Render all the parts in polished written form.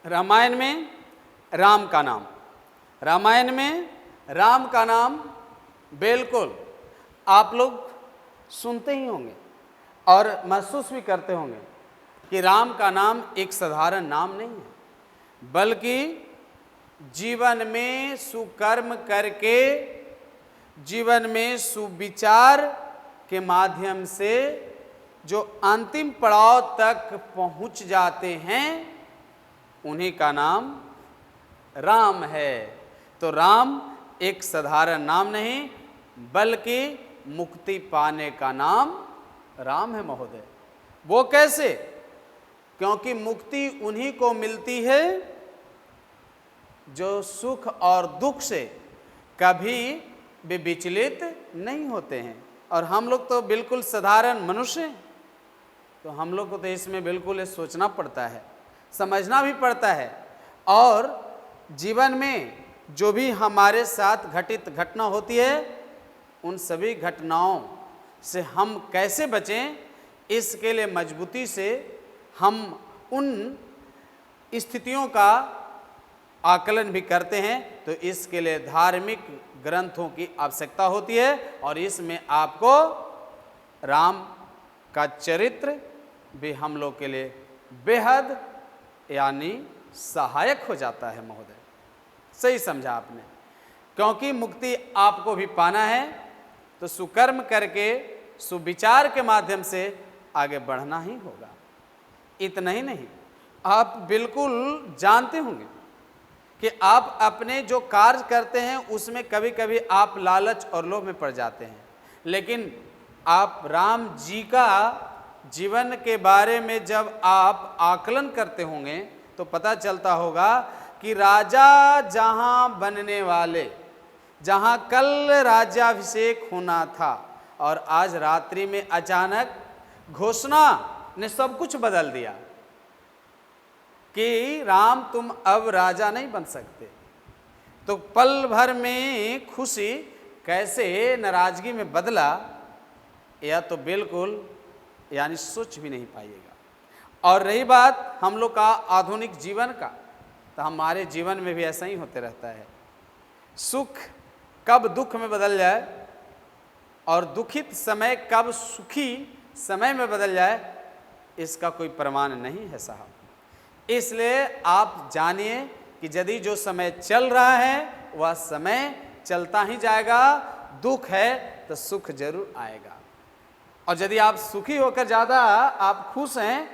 रामायण में राम का नाम, रामायण में राम का नाम बिल्कुल आप लोग सुनते ही होंगे और महसूस भी करते होंगे कि राम का नाम एक साधारण नाम नहीं है, बल्कि जीवन में सुकर्म करके, जीवन में सुविचार के माध्यम से जो अंतिम पड़ाव तक पहुंच जाते हैं, उन्हीं का नाम राम है। तो राम एक साधारण नाम नहीं, बल्कि मुक्ति पाने का नाम राम है महोदय। वो कैसे? क्योंकि मुक्ति उन्हीं को मिलती है जो सुख और दुख से कभी भी विचलित नहीं होते हैं। और हम लोग तो बिल्कुल साधारण मनुष्य हैं, तो हम लोग को तो इसमें बिल्कुल सोचना पड़ता है, समझना भी पड़ता है, और जीवन में जो भी हमारे साथ घटित घटना होती है, उन सभी घटनाओं से हम कैसे बचें, इसके लिए मजबूती से हम उन स्थितियों का आकलन भी करते हैं। तो इसके लिए धार्मिक ग्रंथों की आवश्यकता होती है, और इसमें आपको राम का चरित्र भी हम लोग के लिए बेहद यानी सहायक हो जाता है महोदय। सही समझा आपने। क्योंकि मुक्ति आपको भी पाना है, तो सुकर्म करके सुविचार के माध्यम से आगे बढ़ना ही होगा। इतना ही नहीं, आप बिल्कुल जानते होंगे कि आप अपने जो कार्य करते हैं उसमें कभी कभी आप लालच और लोभ में पड़ जाते हैं, लेकिन आप राम जी का जीवन के बारे में जब आप आकलन करते होंगे तो पता चलता होगा कि राजा जहाँ बनने वाले, जहाँ कल राज्याभिषेक होना था, और आज रात्रि में अचानक घोषणा ने सब कुछ बदल दिया कि राम तुम अब राजा नहीं बन सकते। तो पल भर में खुशी कैसे नाराजगी में बदला, यह तो बिल्कुल यानी सोच भी नहीं पाइएगा। और रही बात हम लोग का आधुनिक जीवन का, तो हमारे जीवन में भी ऐसा ही होते रहता है। सुख कब दुख में बदल जाए और दुखित समय कब सुखी समय में बदल जाए, इसका कोई प्रमाण नहीं है साहब। इसलिए आप जानिए कि यदि जो समय चल रहा है वह समय चलता ही जाएगा। दुख है तो सुख जरूर आएगा, और यदि आप सुखी होकर ज़्यादा आप खुश हैं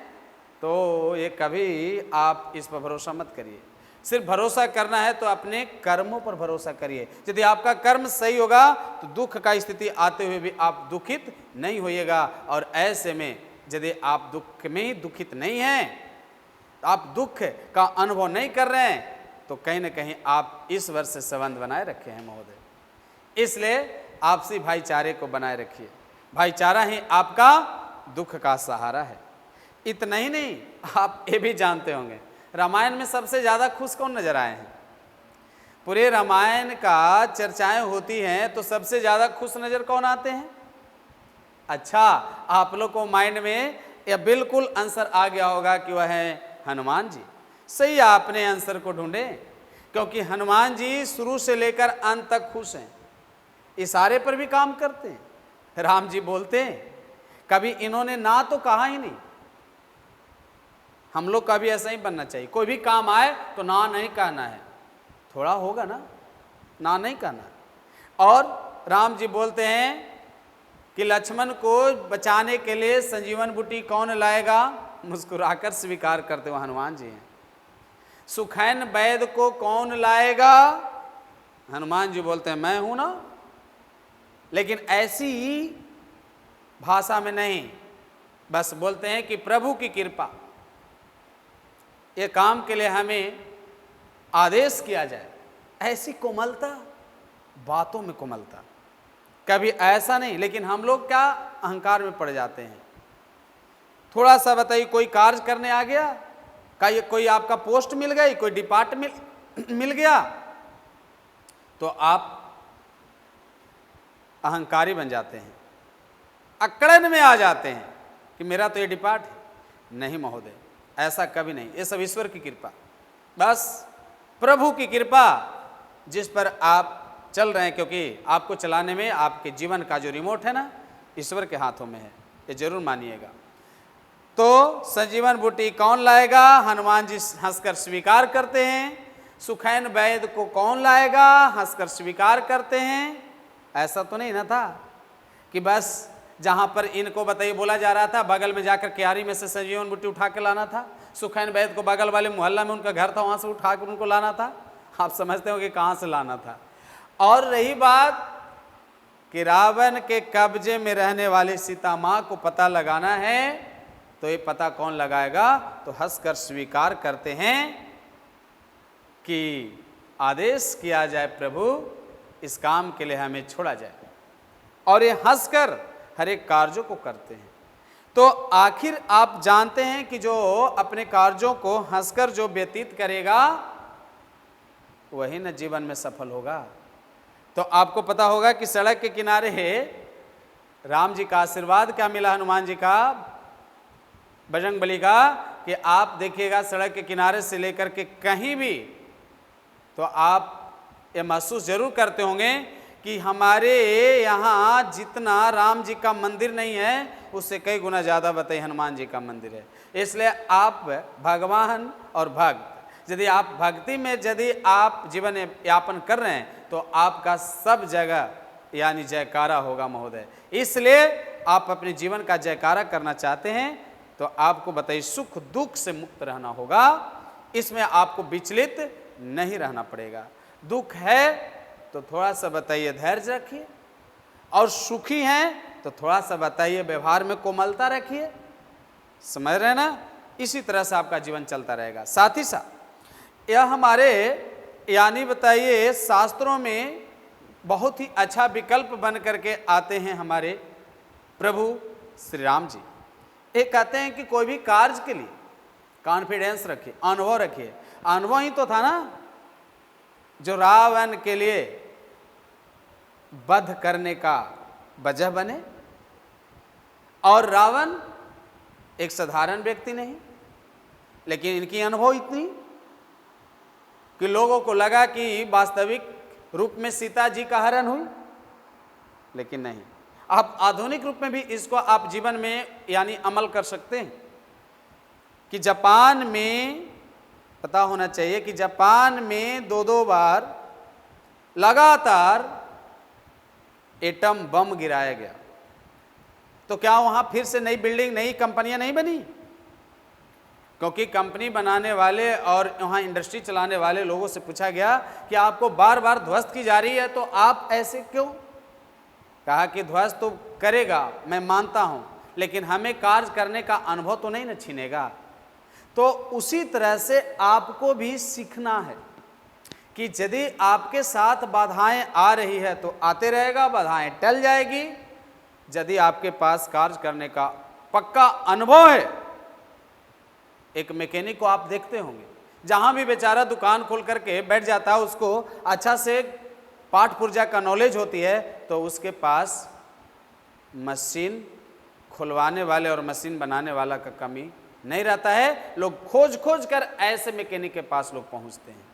तो ये कभी आप इस पर भरोसा मत करिए। सिर्फ भरोसा करना है तो अपने कर्मों पर भरोसा करिए। यदि आपका कर्म सही होगा तो दुख का स्थिति आते हुए भी आप दुखित नहीं होइएगा। और ऐसे में यदि आप दुख में ही दुखित नहीं हैं, आप दुख का अनुभव नहीं कर रहे हैं, तो कहीं ना कहीं आप इस वर्ष से संबंध बनाए रखे हैं महोदय। इसलिए आपसी भाईचारे को बनाए रखिए। भाईचारा ही आपका दुख का सहारा है। इतना ही नहीं, आप ये भी जानते होंगे रामायण में सबसे ज़्यादा खुश कौन नजर आए हैं? पूरे रामायण का चर्चाएं होती हैं तो सबसे ज़्यादा खुश नज़र कौन आते हैं? अच्छा, आप लोग को माइंड में यह बिल्कुल आंसर आ गया होगा कि वह है हनुमान जी। सही, आपने आंसर को ढूंढे, क्योंकि हनुमान जी शुरू से लेकर अंत तक खुश हैं, इशारे पर भी काम करते हैं। राम जी बोलते हैं, कभी इन्होंने ना तो कहा ही नहीं। हम लोग का भी ऐसा ही बनना चाहिए, कोई भी काम आए तो ना नहीं कहना है, थोड़ा होगा ना नहीं कहना। और राम जी बोलते हैं कि लक्ष्मण को बचाने के लिए संजीवन बूटी कौन लाएगा? मुस्कुराकर स्वीकार करते हुए हनुमान जी हैं। सुखैन वैद्य को कौन लाएगा? हनुमान जी बोलते हैं मैं हूं ना। लेकिन ऐसी भाषा में नहीं, बस बोलते हैं कि प्रभु की कृपा, ये काम के लिए हमें आदेश किया जाए। ऐसी कोमलता, बातों में कोमलता, कभी ऐसा नहीं। लेकिन हम लोग क्या अहंकार में पड़ जाते हैं। थोड़ा सा बताइए, कोई कार्य करने आ गया, कोई आपका पोस्ट मिल गई, कोई डिपार्टमेंट मिल गया, तो आप अहंकारी बन जाते हैं, अकड़न में आ जाते हैं कि मेरा तो ये डिपार्ट है। नहीं महोदय, ऐसा कभी नहीं। ये सब ईश्वर की कृपा। बस प्रभु की कृपा जिस पर आप चल रहे हैं, क्योंकि आपको चलाने में आपके जीवन का जो रिमोट है ना, ईश्वर के हाथों में है, ये जरूर मानिएगा। तो संजीवन बूटी कौन लाएगा? हनुमान जी हंसकर स्वीकार करते हैं। सुखैन वैद्य को कौन लाएगा? हंसकर स्वीकार करते हैं। ऐसा तो नहीं ना था कि बस जहां पर इनको बताइए बोला जा रहा था, बगल में जाकर क्यारी में से संजीवन बूटी उठा के लाना था। सुखैन वैद्य को बगल वाले मोहल्ला में उनका घर था, वहां से उठा कर उनको लाना था। आप समझते हो कि कहां से लाना था। और रही बात कि रावण के कब्जे में रहने वाली सीता माँ को पता लगाना है, तो ये पता कौन लगाएगा? तो हंसकर स्वीकार करते हैं कि आदेश किया जाए प्रभु, इस काम के लिए हमें छोड़ा जाए। और ये हंसकर हर एक कार्यों को करते हैं। तो आखिर आप जानते हैं कि जो अपने कार्यों को हंसकर जो व्यतीत करेगा वही न जीवन में सफल होगा। तो आपको पता होगा कि सड़क के किनारे राम जी का आशीर्वाद क्या मिला, हनुमान जी का, बजरंगबली का, कि आप देखिएगा सड़क के किनारे से लेकर के कहीं भी, तो आप ये महसूस जरूर करते होंगे कि हमारे यहाँ जितना राम जी का मंदिर नहीं है, उससे कई गुना ज़्यादा बताइए हनुमान जी का मंदिर है। इसलिए आप भगवान और भक्त, यदि आप भक्ति में यदि आप जीवन यापन कर रहे हैं तो आपका सब जगह यानी जयकारा होगा महोदय। इसलिए आप अपने जीवन का जयकारा करना चाहते हैं तो आपको बताइए सुख दुख से मुक्त रहना होगा। इसमें आपको विचलित नहीं रहना पड़ेगा। दुख है तो थोड़ा सा बताइए धैर्य रखिए, और सुखी हैं तो थोड़ा सा बताइए व्यवहार में कोमलता रखिए। समझ रहे हैं ना? इसी तरह से आपका जीवन चलता रहेगा। साथ ही साथ यह हमारे यानी बताइए शास्त्रों में बहुत ही अच्छा विकल्प बन करके आते हैं हमारे प्रभु श्री राम जी। एक कहते हैं कि कोई भी कार्य के लिए कॉन्फिडेंस रखिए, अनुभव रखिए। अनुभव ही तो था ना जो रावण के लिए वध करने का वजह बने। और रावण एक साधारण व्यक्ति नहीं, लेकिन इनकी अनुभव इतनी कि लोगों को लगा कि वास्तविक रूप में सीता जी का हरण हुई, लेकिन नहीं। आप आधुनिक रूप में भी इसको आप जीवन में यानी अमल कर सकते हैं कि जापान में पता होना चाहिए कि जापान में 2-2 बार लगातार एटम बम गिराया गया। तो क्या वहां फिर से नई बिल्डिंग, नई कंपनियां नहीं बनी? क्योंकि कंपनी बनाने वाले और वहां इंडस्ट्री चलाने वाले लोगों से पूछा गया कि आपको बार बार ध्वस्त की जा रही है तो आप ऐसे क्यों? कहा कि ध्वस्त तो करेगा, मैं मानता हूं, लेकिन हमें कार्य करने का अनुभव तो नहीं न छीनेगा। तो उसी तरह से आपको भी सीखना है कि यदि आपके साथ बाधाएं आ रही है तो आते रहेगा, बाधाएं टल जाएगी। यदि आपके पास कार्य करने का पक्का अनुभव है, एक मैकेनिक को आप देखते होंगे, जहां भी बेचारा दुकान खोल करके बैठ जाता है, उसको अच्छा से पाठ पुर्जा का नॉलेज होती है, तो उसके पास मशीन खुलवाने वाले और मशीन बनाने वाला का कमी नहीं रहता है। लोग खोज खोज कर ऐसे मैकेनिक के पास लोग पहुंचते हैं।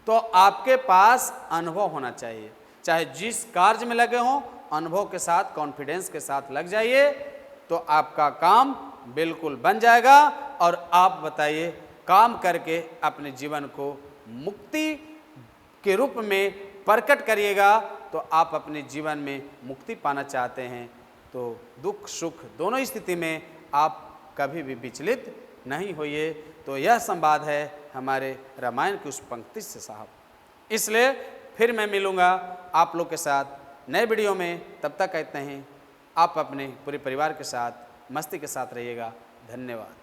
तो आपके पास अनुभव होना चाहिए, चाहे जिस कार्य में लगे हों, अनुभव के साथ कॉन्फिडेंस के साथ लग जाइए तो आपका काम बिल्कुल बन जाएगा। और आप बताइए काम करके अपने जीवन को मुक्ति के रूप में प्रकट करिएगा। तो आप अपने जीवन में मुक्ति पाना चाहते हैं तो दुख सुख दोनों स्थिति में आप कभी भी विचलित नहीं होइए। तो यह संवाद है हमारे रामायण की उस पंक्ति से साहब। इसलिए फिर मैं मिलूँगा आप लोग के साथ नए वीडियो में। तब तक कहते हैं आप अपने पूरे परिवार के साथ मस्ती के साथ रहिएगा। धन्यवाद।